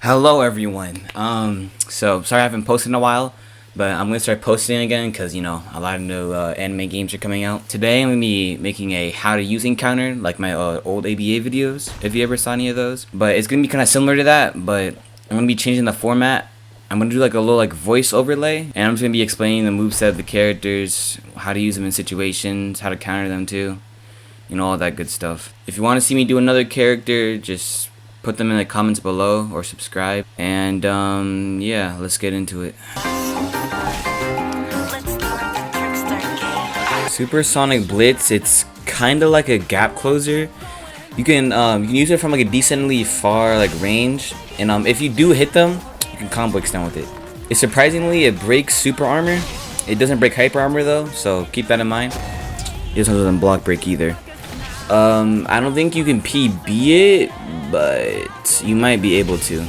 Hello everyone. So sorry I haven't posted in a while, but I'm gonna start posting again because a lot of new anime games are coming out. Today I'm gonna be making a how to use encounter like my old ABA videos, if you ever saw any of those. But it's gonna be kind of similar to that, but I'm gonna be changing the format. I'm gonna do like a little voice overlay, and I'm just gonna be explaining the moveset of the characters, how to use them in situations, how to counter them too, all that good stuff. If you want to see me do another character, just put them in the comments below or subscribe, and yeah, let's get into it. Supersonic Blitz, it's kind of like a gap closer. You can use it from like a decently far range, and if you do hit them, you can combo extend with it. Surprisingly, it breaks super armor. It doesn't break hyper armor though, so keep that in mind. It also doesn't block break either. I don't think you can PB it, but you might be able to.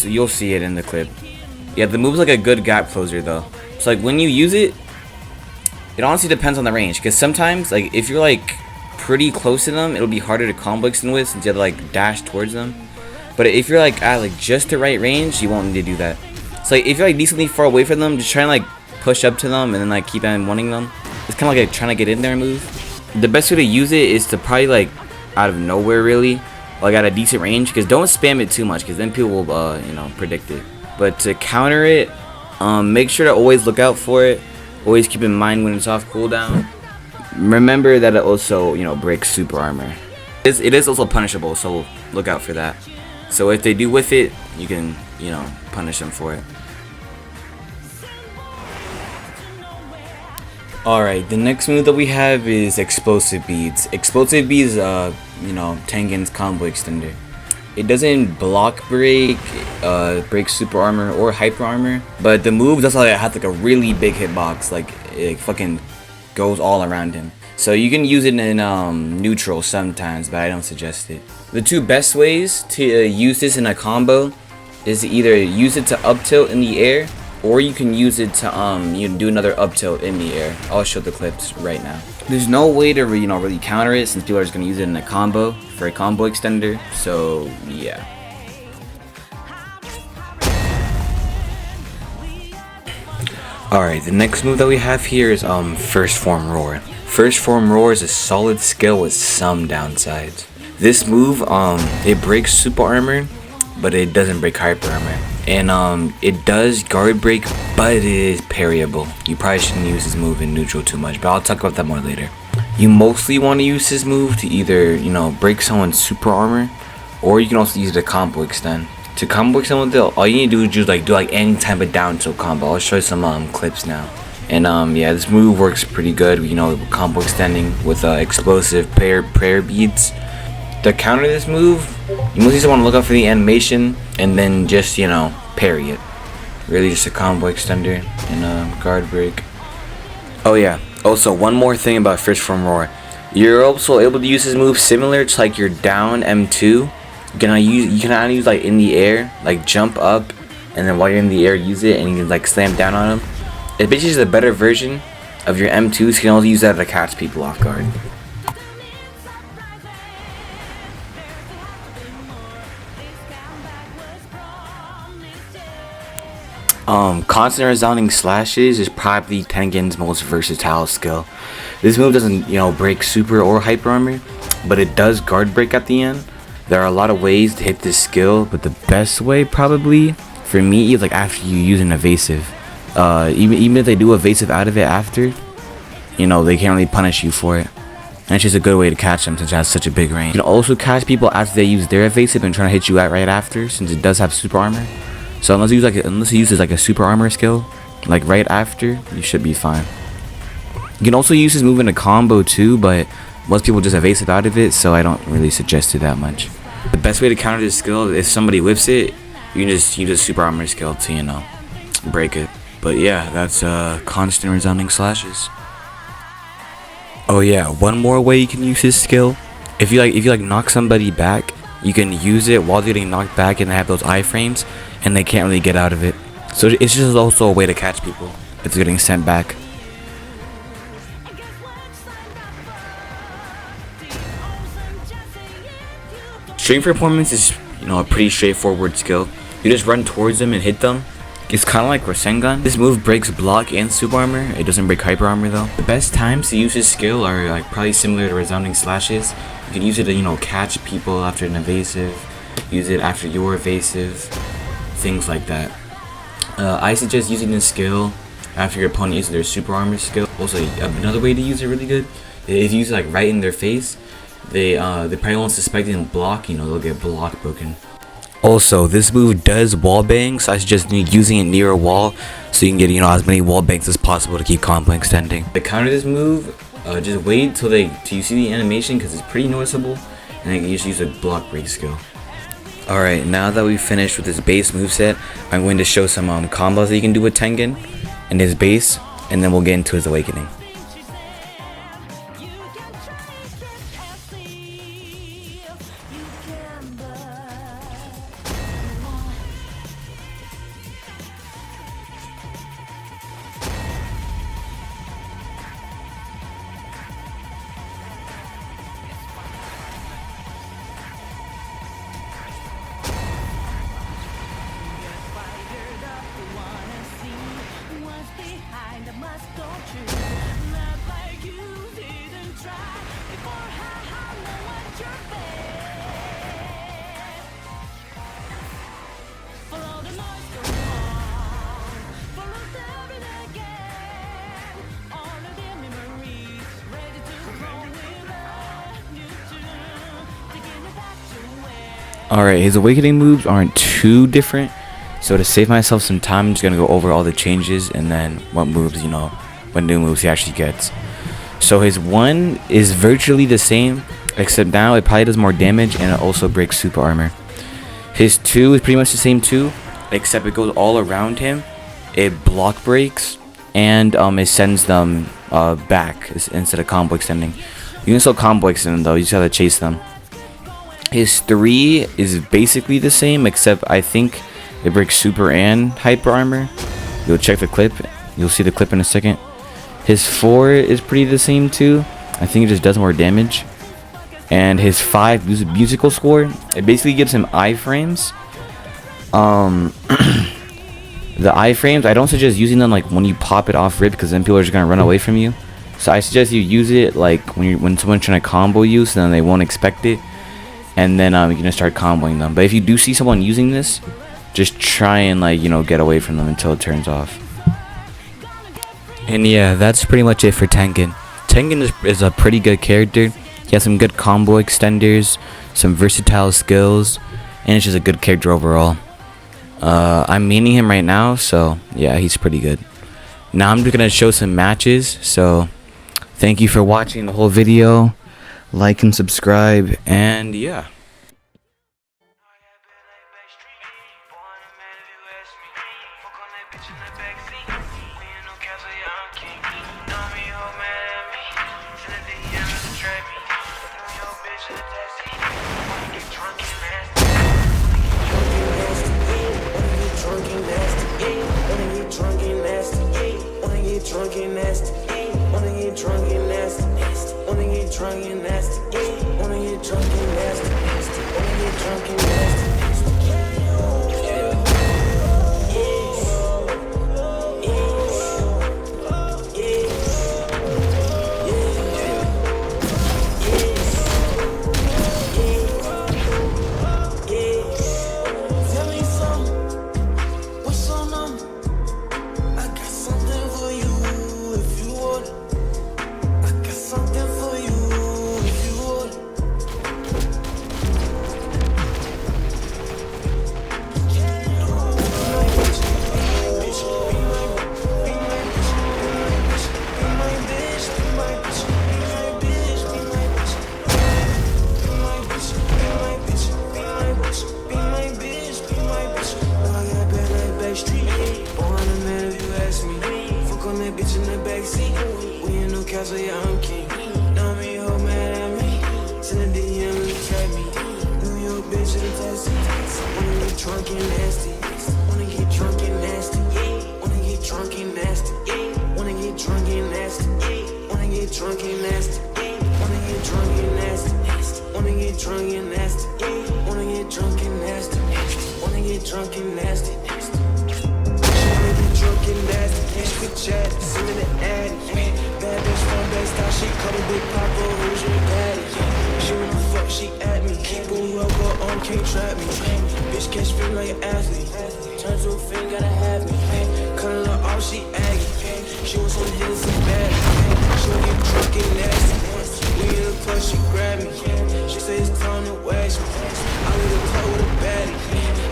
You'll see it in the clip. Yeah, the move's like a good gap closer though. So when you use it, it honestly depends on the range. Because sometimes if you're pretty close to them, it'll be harder to combo extend with since you have to dash towards them. But if you're at just the right range, you won't need to do that. So if you're decently far away from them, just try and push up to them and then keep on wanting them. It's kind of like trying to get in there move. The best way to use it is to probably out of nowhere really, at a decent range, because don't spam it too much, because then people will predict it. But to counter it, make sure to always look out for it. Always keep in mind when it's off cooldown. Remember that it also breaks super armor. It is also punishable, so look out for that. So if they do whiff it, you can punish them for it. Alright, the next move that we have is Explosive Beads. Explosive Beads, Tengen's combo extender. It doesn't block break, break super armor or hyper armor, but the move does have a really big hitbox. It fucking goes all around him. So you can use it in neutral sometimes, but I don't suggest it. The two best ways to use this in a combo is to either use it to up tilt in the air, or you can use it to do another up tilt in the air. I'll show the clips right now. There's no way to really counter it since people are just gonna use it in a combo for a combo extender. So yeah. Alright, the next move that we have here is First Form Roar. First Form Roar is a solid skill with some downsides. This move it breaks super armor, but it doesn't break hyper armor. And it does guard break, but it is parryable. You probably shouldn't use this move in neutral too much, but I'll talk about that more later. You mostly want to use this move to either break someone's super armor, or you can also use it to combo extend. To combo extend with it, all you need to do is just do any type of down tilt combo. I'll show you some clips now. And yeah, this move works pretty good. Combo extending with explosive prayer beads. To counter this move, you mostly just want to look out for the animation and then just parry it. Really just a combo extender and guard break. Oh yeah, also one more thing about First Form Roar. You're also able to use this move similar to your down M2. You can use in the air, jump up, and then while you're in the air use it, and you can slam down on them. It basically is a better version of your M2, so you can also use that to catch people off guard. Constant resounding slashes is probably Tengen's most versatile skill. This move doesn't break super or hyper armor, but it does guard break at the end. There are a lot of ways to hit this skill, but the best way probably for me is after you use an evasive. Even if they do evasive out of it after, they can't really punish you for it. And it's just a good way to catch them since it has such a big range. You can also catch people after they use their evasive and try to hit you right after, since it does have super armor. So unless you use a super armor skill, right after, you should be fine. You can also use this move in a combo too, but most people just evasive out of it, so I don't really suggest it that much. The best way to counter this skill, if somebody whiffs it, you can just use a super armor skill to break it. But yeah, that's constant resounding slashes. Oh yeah, one more way you can use this skill. If you knock somebody back, you can use it while they're getting knocked back and they have those iframes, and they can't really get out of it. So it's just also a way to catch people if they're getting sent back. String performance is you know, a pretty straightforward skill. You just run towards them and hit them. It's kind of like Rasengan. This move breaks block and super armor. It doesn't break hyper armor though. The best times to use this skill are like probably similar to resounding slashes. You can use it to, you know, catch people after an evasive. Use it after your evasive. Things like that. I suggest using this skill after your opponent uses their super armor skill. Also, another way to use it really good, if you use it like right in their face, they probably won't suspect it and block, you know, they'll get block broken. Also, this move does wall bang, so I suggest using it near a wall so you can get, you know, as many wall bangs as possible to keep combo extending. To counter this move, just wait till you see the animation because it's pretty noticeable, and then you just use a block break skill. Alright, now that we've finished with this base moveset, I'm going to show some combos that you can do with Tengen and his base, and then we'll get into his awakening. Alright, his awakening moves aren't too different, so to save myself some time, I'm just gonna go over all the changes and then what moves, you know, what new moves he actually gets. So his 1 is virtually the same, except now it probably does more damage and it also breaks super armor. His 2 is pretty much the same too, except it goes all around him, it block breaks, and it sends them back instead of combo extending. You can still combo extend them though, you just have to chase them. His 3 is basically the same, except I think it breaks super and hyper armor. You'll check the clip. You'll see the clip in a second. His 4 is pretty the same too. I think it just does more damage. And his 5 musical score, it basically gives him iframes. The iframes, I don't suggest using them like when you pop it off rip, because then people are just gonna run away from you. So I suggest you use it like when someone's trying to combo you, so then they won't expect it. And then you're gonna start comboing them. But if you do see someone using this, just try and, like, you know, get away from them until it turns off. And yeah, that's pretty much it for Tengen. Tengen is a pretty good character. He has some good combo extenders, some versatile skills, and it's just a good character overall. I'm maining him right now, so yeah, he's pretty good. Now I'm just gonna show some matches. So thank you for watching the whole video. Like and subscribe, and yeah. Drunk and nasty, wanna get drunk and nasty, wanna get drunk and nasty. Tell me something, what's your number? I got something for you if you want it. I got something for you. Bitch in the backseat, we in no castle, yeah, I'm king. Now me, ho, mad at me. Send a DM and trap me. New York bitch in the taxi. Wanna get drunk and nasty. Wanna get drunk and nasty. Wanna get drunk and nasty. Wanna get drunk and nasty. Wanna get drunk and nasty. Wanna get drunk and nasty. Wanna get drunk and nasty. Wanna get drunk and nasty. Wanna get drunk and nasty. She wanna get drunk and nasty. She could chat, send me the addy. Bad bitch from Bed-Stuy, she call me Big Papa, who's your daddy? She wanna fuck, she at me. Keep a rubber arm, can't trap me. Bitch catch me like an athlete. Turn to a fin, gotta have me. Cutting her off, she aggy. She wants some hits and bad. She wanna get drunk and nasty. We in the plus, she grab me. She say it's time to wax me. I leave the club with a baddie.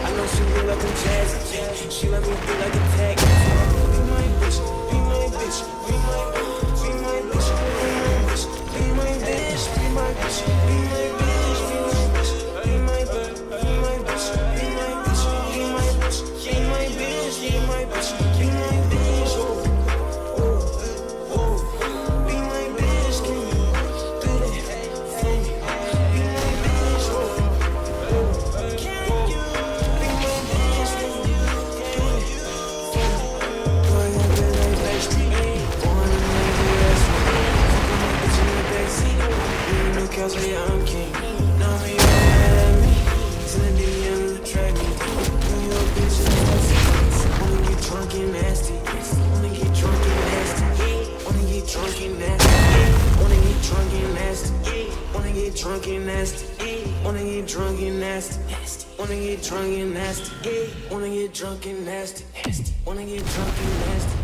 I know she look like a jazzy. She let me be like a tag. Be my bitch, be my bitch, be my bitch, be my bitch, be my bitch, be my bitch, be my bitch, be my bitch, be my bitch, be my bitch, be my bitch, be my bitch, be my bitch, be my bitch, be my bitch, can you do that for me? Be my bitch, can you be my bitch, can you do it for me? Boy, I been like Backstreet, born in the US, fucking my bitch in the backseat, you know cause I'm king, now me all mad at me, send a DM to track me, New York bitch in the backseat, wanna get drunk and nasty, wanna get drunk and nasty, wanna get drunk and nasty, wanna get drunk and nasty, wanna get drunk and nasty, wanna get drunk and nasty, wanna get drunk and nasty, wanna get drunk and nasty, wanna get drunk and nasty.